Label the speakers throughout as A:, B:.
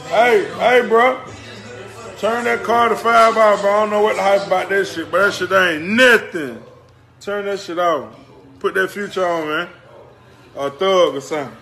A: Hey, bro. Turn that Carter 5 out, bro. I don't know what the hype about that shit, but that shit ain't nothing. Turn that shit off. Put that Future on, man. Or Thug or something.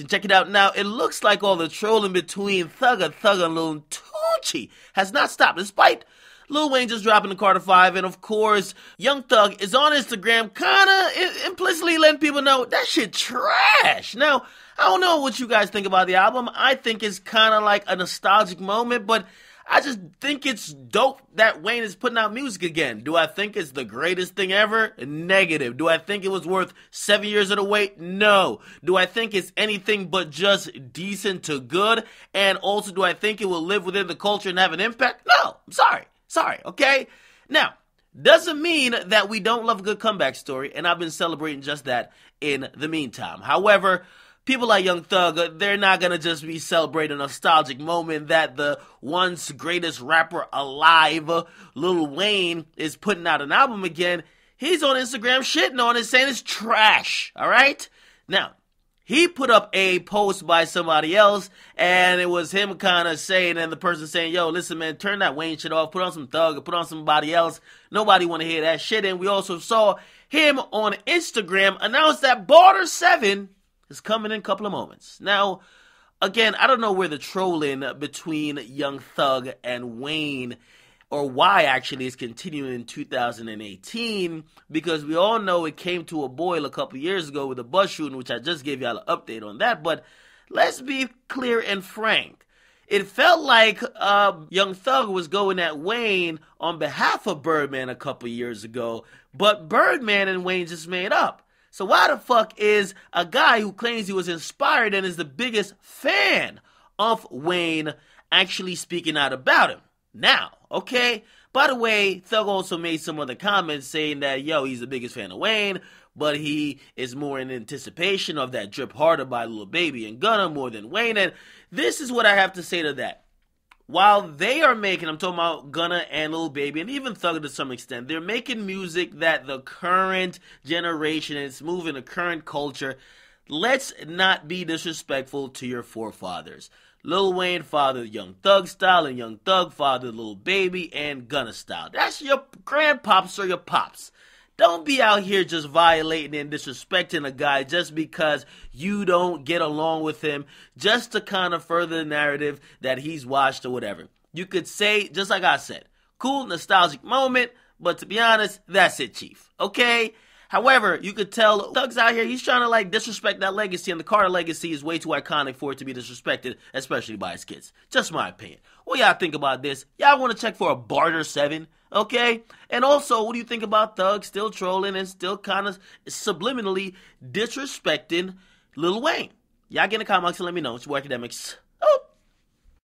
B: Check it out now. It looks like all the trolling between Thug and Lil Tucci has not stopped, despite Lil Wayne just dropping the Carter 5, and of course, Young Thug is on Instagram kinda implicitly letting people know that shit trash. Now, I don't know what you guys think about the album. I think it's kinda like a nostalgic moment, but I just think it's dope that Wayne is putting out music again. Do I think it's the greatest thing ever? Negative. Do I think it was worth 7 years of the wait? No. Do I think it's anything but just decent to good? And also, do I think it will live within the culture and have an impact? No. I'm sorry, okay? Now, doesn't mean that we don't love a good comeback story, and I've been celebrating just that in the meantime. However, people like Young Thug, they're not going to just be celebrating a nostalgic moment that the once greatest rapper alive, Lil Wayne, is putting out an album again. He's on Instagram shitting on it, saying it's trash, all right? Now, he put up a post by somebody else, and it was him kind of saying, and the person saying, yo, listen, man, turn that Wayne shit off, put on some Thug, or put on somebody else. Nobody want to hear that shit. And we also saw him on Instagram announce that Barter 7 is coming in a couple of moments. Now, again, I don't know where the trolling between Young Thug and Wayne, or why actually, is continuing in 2018, because we all know it came to a boil a couple years ago with the bus shooting, which I just gave y'all an update on that. But let's be clear and frank. It felt like Young Thug was going at Wayne on behalf of Birdman a couple years ago, but Birdman and Wayne just made up. So why the fuck is a guy who claims he was inspired and is the biggest fan of Wayne actually speaking out about him now? Okay? By the way, Thug also made some other comments saying that, yo, he's the biggest fan of Wayne, but he is more in anticipation of that Drip Harder by Lil Baby and Gunna more than Wayne. And this is what I have to say to that. While they are making, I'm talking about Gunna and Lil Baby, and even Thug to some extent, they're making music that the current generation is moving the current culture. Let's not be disrespectful to your forefathers. Lil Wayne fathered Young Thug style, and Young Thug fathered Lil Baby and Gunna style. That's your grandpops or your pops. Don't be out here just violating and disrespecting a guy just because you don't get along with him, just to kind of further the narrative that he's watched or whatever. You could say, just like I said, cool, nostalgic moment, but to be honest, that's it, Chief. Okay? However, you could tell Thug's out here, he's trying to like disrespect that legacy, and the Carter legacy is way too iconic for it to be disrespected, especially by his kids. Just my opinion. What y'all think about this? Y'all want to check for a Barter 7? Okay? And also, what do you think about Thug still trolling and still kind of subliminally disrespecting Lil Wayne? Y'all get in the comments and let me know. It's your boy Akademiks. Oh.